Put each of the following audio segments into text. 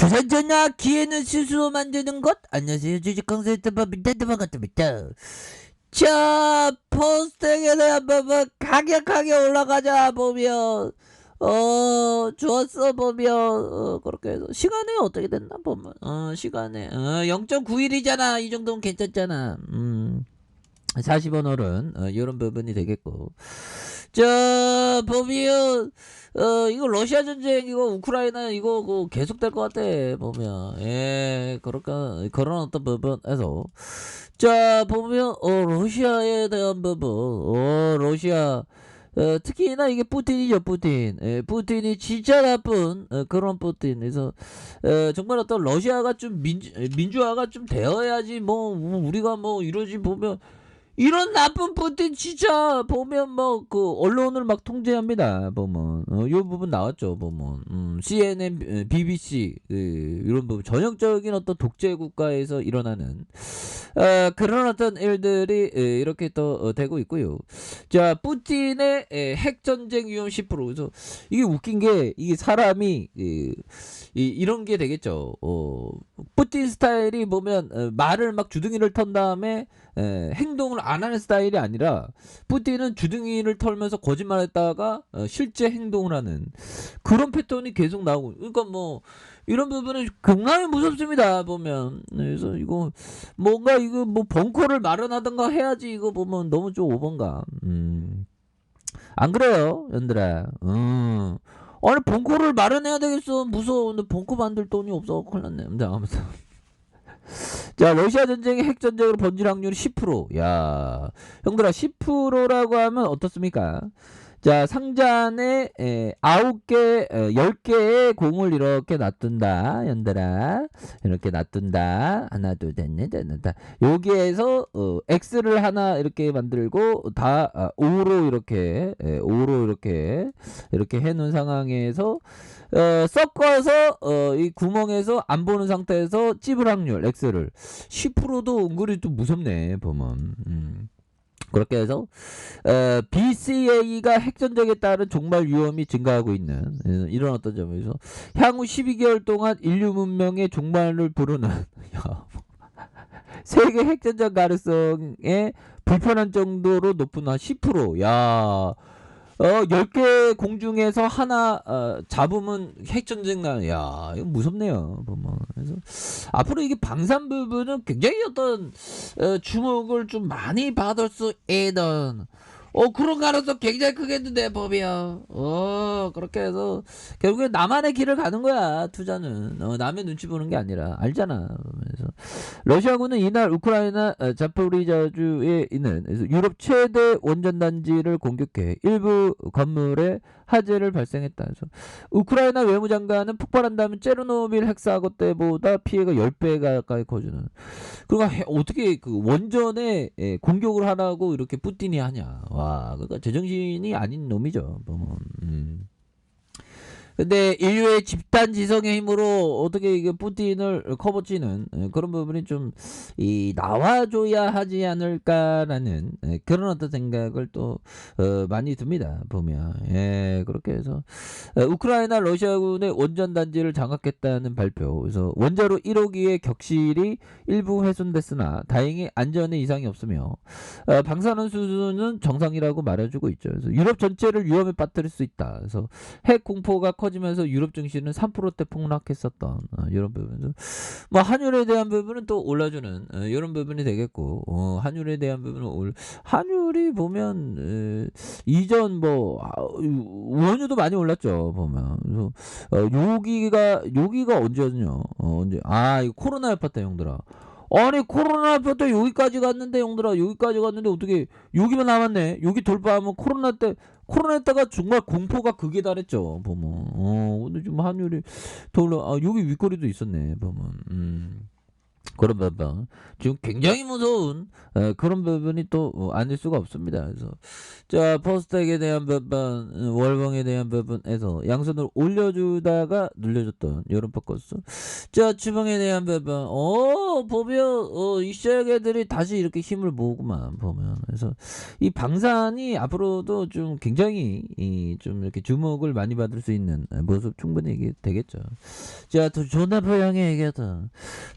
조선전야 기회는 스스로 만드는 것. 안녕하세요, 주식강사 유튜버 민단드만 같습니다. 자, 포스텍에 대한 부분 강력하게 올라가자 보면 좋았어 보면 그렇게 해서 시간에 어떻게 됐나 보면 시간에 0.91이잖아. 이 정도면 괜찮잖아. 40원 오른 이런 부분이 되겠고, 자 보면 이거 러시아 전쟁, 이거 우크라이나 이거 계속될 것 같아 보면. 그럴까 그런 어떤 부분에서 자 보면 러시아에 대한 부분, 러시아 특히나 이게 푸틴이죠. 푸틴이 진짜 나쁜 그런 푸틴에서 정말 어떤 러시아가 좀 민주화가 좀 되어야지 뭐 우리가 뭐 이러지 보면, 이런 나쁜 푸틴 진짜 보면 뭐 그 언론을 막 통제합니다. 보면 요 부분 나왔죠. 보면 CNN, BBC 이런 부분 전형적인 어떤 독재 국가에서 일어나는 그런 어떤 일들이 이렇게 또 되고 있고요. 자, 푸틴의 핵전쟁 위험 10%. 그래서 이게 웃긴 게, 이게 사람이 이런 게 되겠죠. 푸틴 스타일이 보면 말을 막 주둥이를 턴 다음에 행동을 안 하는 스타일이 아니라, 푸틴은 주둥이를 털면서 거짓말했다가 실제 행동을 하는 그런 패턴이 계속 나오고, 그러니까 뭐 이런 부분은 굉장히 무섭습니다 보면. 그래서 이거 뭔가 이거 뭐 벙커를 마련하던가 해야지. 이거 보면 너무 좀 오번가. 안 그래요, 연들아? 아니 벙커를 마련해야 되겠어. 무서워. 근데 벙커 만들 돈이 없어. 큰일 났네. 아무튼 자, 러시아 전쟁이 핵전쟁으로 번질 확률이 10%. 야, 형들아, 10%라고 하면 어떻습니까? 자, 상자 안에 9개, 10개의 공을 이렇게 놔둔다. 연들아. 이렇게 놔둔다. 하나, 둘, 셋, 넷, 다. 여기에서 X를 하나 이렇게 만들고 다 5로 이렇게 5로 이렇게 해놓은 상황에서 섞어서 이 구멍에서 안 보는 상태에서 찝을 확률 X를 10%도 은근히 좀 무섭네 보면. 그렇게 해서 BCA가 핵전쟁에 따른 종말 위험이 증가하고 있는 이런 어떤 점에서 향후 12개월 동안 인류 문명의 종말을 부르는 세계 핵전쟁 가능성에 불편한 정도로 높은 한 10%. 야, 10개 공중에서 하나 잡으면 핵전쟁 야, 이거 무섭네요 보면. 그래서 앞으로 이게 방산 부분은 굉장히 어떤 주목을 좀 많이 받을 수 있는 그런 가능성 굉장히 크겠는데 보면. 그렇게 해서 결국에 나만의 길을 가는 거야. 투자는 남의 눈치 보는 게 아니라. 알잖아. 그래서 러시아군은 이날 우크라이나 자포리자주에 있는 유럽 최대 원전단지를 공격해 일부 건물에 화재를 발생했다. 그래서 우크라이나 외무장관은 폭발한다면 체르노빌 핵사고 때보다 피해가 10배 가까이 커지는. 그러니까 어떻게 그 원전에 공격을 하라고 이렇게 푸틴이 하냐. 와, 그러니까 제정신이 아닌 놈이죠. 근데 인류의 집단 지성의 힘으로 어떻게 이게 푸틴을 커버치는 그런 부분이 좀 나와줘야 하지 않을까라는 그런 어떤 생각을 또 많이 듭니다 보면. 그렇게 해서 우크라이나 러시아군의 원전 단지를 장악했다는 발표. 그래서 원자로 1호기의 격실이 일부 훼손됐으나 다행히 안전에 이상이 없으며 방사능 수준은 정상이라고 말해주고 있죠. 그래서 유럽 전체를 위험에 빠뜨릴 수 있다. 그래서 핵 공포가 커지면서 유럽 증시는 3%대 폭락했었던 이런 부분. 뭐 한율에 대한 부분은 또 올라주는 이런 부분이 되겠고, 한율에 대한 부분은 한율이 보면 이전 뭐 원유도 많이 올랐죠 보면. 그래서 여기가 언제였냐? 언제? 이거 코로나 여파 때 형들아. 아니 코로나 여파 때 여기까지 갔는데 형들아, 여기까지 갔는데 어떻게 여기만 남았네. 여기 돌파하면 코로나 때가 정말 공포가 극에 달했죠 보면. 근데 좀 환율이 더 올라. 여기 윗거리도 있었네 보면. 그런 부분 지금 굉장히 무서운 그런 부분이 또 아닐 수가 없습니다. 그래서 자 퍼스트액에 대한 부분 월봉에 대한 부분에서 양손을 올려주다가 눌려줬던 이런 포커스. 자 주봉에 대한 부분 보면 이 쉐액애들이 다시 이렇게 힘을 모으고만 보면 그래서 이 방산이 앞으로도 좀 굉장히 좀 이렇게 주목을 많이 받을 수 있는 모습 충분히 되겠죠. 자 또 조나포양에 얘기하던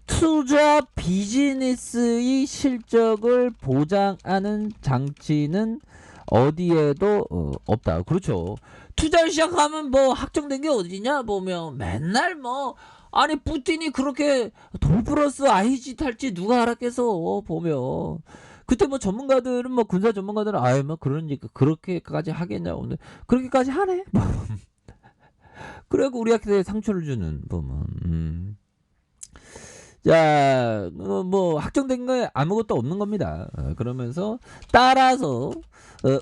투자 비즈니스의 실적을 보장하는 장치는 어디에도 없다. 그렇죠. 투자를 시작하면 뭐 확정된 게 어디냐 보면 맨날 뭐 아니 푸틴이 그렇게 돌 플러스 IG 탈지 누가 알았겠어 보면 그때 뭐 전문가들은 뭐 군사 전문가들은 아유 뭐 그러니까 그렇게까지 하겠냐 오늘 그렇게까지 하네. 그리고 우리한테 상처를 주는 보면 자, 뭐 확정된 게 아무것도 없는 겁니다. 그러면서 따라서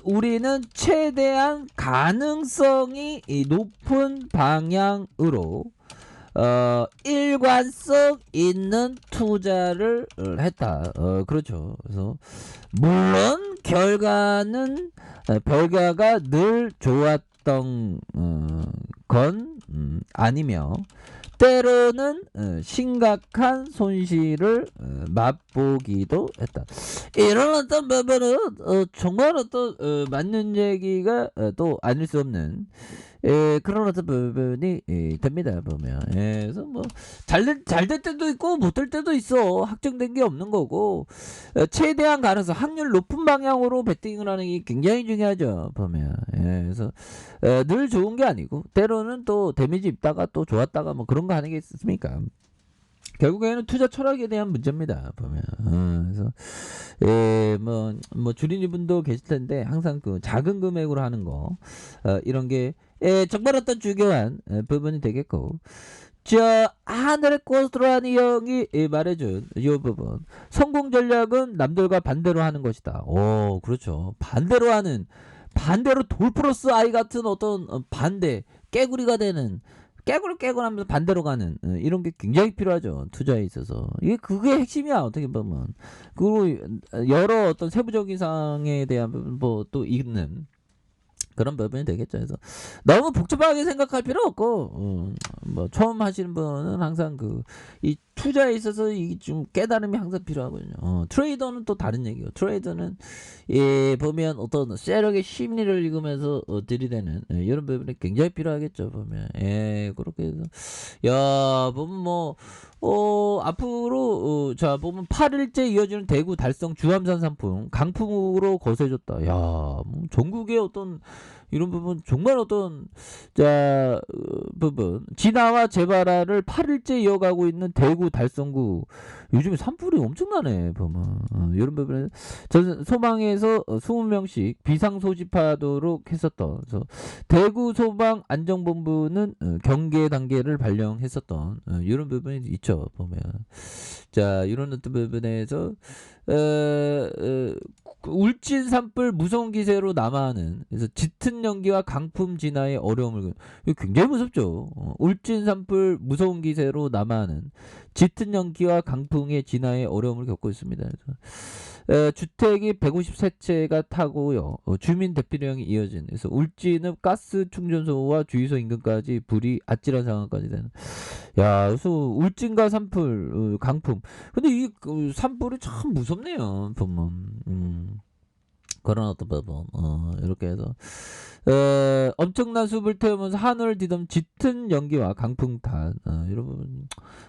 우리는 최대한 가능성이 높은 방향으로 일관성 있는 투자를 했다. 그렇죠. 그래서 물론 결과는 결과가 늘 좋았던 건 아니며 때로는 심각한 손실을 맛보기도 했다. 이런 어떤 부분은 정말 어떤 맞는 얘기가 또 아닐 수 없는 그런 어떤 부분이 됩니다 보면. 그래서 뭐 잘 될 때도 있고 못 될 때도 있어. 확정된 게 없는 거고 최대한 가능성 확률 높은 방향으로 베팅을 하는 게 굉장히 중요하죠 보면. 그래서 늘 좋은 게 아니고 때로는 또 데미지 입다가 또 좋았다가 뭐 그런 거 하는 게 있습니까? 결국에는 투자 철학에 대한 문제입니다 보면. 그래서 뭐 주린이 분도 계실 텐데 항상 그 작은 금액으로 하는 거 이런 게 정말 어떤 중요한 부분이 되겠고. 저 하늘의 코스트라니 형이 말해준 이 부분 성공 전략은 남들과 반대로 하는 것이다. 오 그렇죠. 반대로 돌 플러스 아이 같은 어떤 반대 깨구리가 되는 깨굴 하면서 반대로 가는 이런 게 굉장히 필요하죠 투자에 있어서. 그게 핵심이야 어떻게 보면. 그리고 여러 어떤 세부적인 사항에 대한 부분 뭐 또 있는 그런 부분이 되겠죠. 그래서 너무 복잡하게 생각할 필요 없고 뭐 처음 하시는 분은 항상 이 투자에 있어서 이 좀 깨달음이 항상 필요하거든요. 트레이더는 또 다른 얘기예요. 트레이더는 보면 어떤 세력의 심리를 읽으면서 들이대는 이런 부분이 굉장히 필요하겠죠 보면. 그렇게 해서 야 보면 뭐 앞으로 자 보면 8일째 이어지는 대구 달성 주암산 상품 강풍으로 거세졌다. 야 뭐 전국의 어떤 이런 부분 정말 어떤 자 부분 진화와 재발화를 8일째 이어가고 있는 대구 달성구 요즘에 산불이 엄청나네 보면. 이런 부분에 전 소방에서 20명씩 비상 소집하도록 했었던. 그래서 대구 소방 안정본부는 경계 단계를 발령했었던 이런 부분이 있죠 보면. 자 이런 어떤 부분에서 울진 산불 무서운 기세로 남하하는. 그래서 짙은 연기와 강풍 진화의 어려움을 이거 굉장히 무섭죠. 울진 산불 무서운 기세로 남하하는 짙은 연기와 강풍의 진화의 어려움을 겪고 있습니다. 그래서 주택이 153채가 타고요. 주민 대피령이 이어진. 그래서 울진읍 가스 충전소와 주유소 인근까지 불이 아찔한 상황까지 되는. 야, 그래서 울진과 산불, 강풍. 근데 이 산불이 참 무섭네요. 보면. 그런 어떤 부분 이렇게 해서 엄청난 숲을 태우면서 하늘을 뒤덮는 짙은 연기와 강풍탄 이런 부분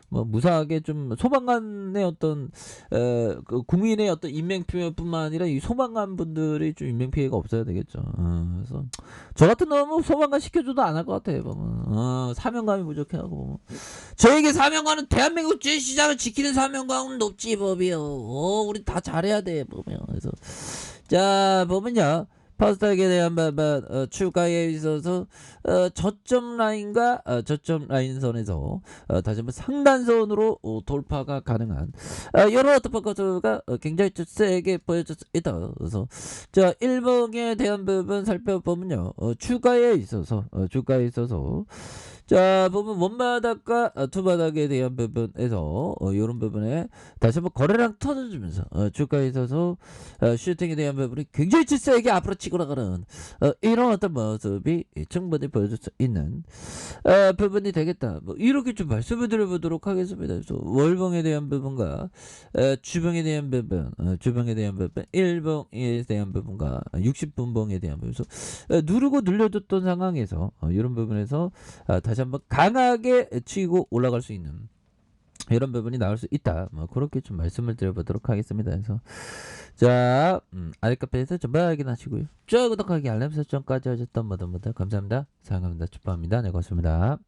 뭐 무사하게 좀 소방관의 어떤 그 국민의 어떤 인명피해뿐만 아니라 이 소방관 분들이 좀 인명피해가 없어야 되겠죠. 그래서 저 같은 놈은 소방관 시켜줘도 안 할 것 같아요. 보면 사명감이 부족해하고 저에게 사명감은 대한민국 제시장을 지키는 사명감은 높지 법이요. 우리 다 잘해야 돼 보면. 그래서 자 보면요 파스타에 대한 추가에 있어서 저점 라인과 저점 라인선에서 다시 한번 상단선으로 돌파가 가능한 여러 어떤 포커스가 굉장히 좀 세게 보여졌다. 그래서 자 일봉에 대한 부분 살펴보면요 주가에 있어서 자, 보면 원바닥과 투바닥에 대한 부분에서 이런 부분에 다시 한번 거래량 터져주면서 주가에 있어서 슈팅에 대한 부분이 굉장히 질서에게 앞으로 치고 나가는 이런 어떤 모습이 충분히 보여줄 수 있는 부분이 되겠다. 뭐 이렇게 좀 말씀을 드려보도록 하겠습니다. 그래서 월봉에 대한 부분과 주봉에 대한 부분, 주봉에 대한 부분, 일봉에 대한 부분과 60분봉에 대한 부분, 그래서 누르고 눌려줬던 상황에서 이런 부분에서 다시 한번 강하게 치고 올라갈 수 있는 이런 부분이 나올 수 있다. 뭐 그렇게 좀 말씀을 드려보도록 하겠습니다. 그래서 자, 아랫카페에서 좀 확인하시고요. 저 구독하기 알람 설정까지 하셨던 모든 분들 감사합니다. 사랑합니다. 축복합니다. 네, 고맙습니다.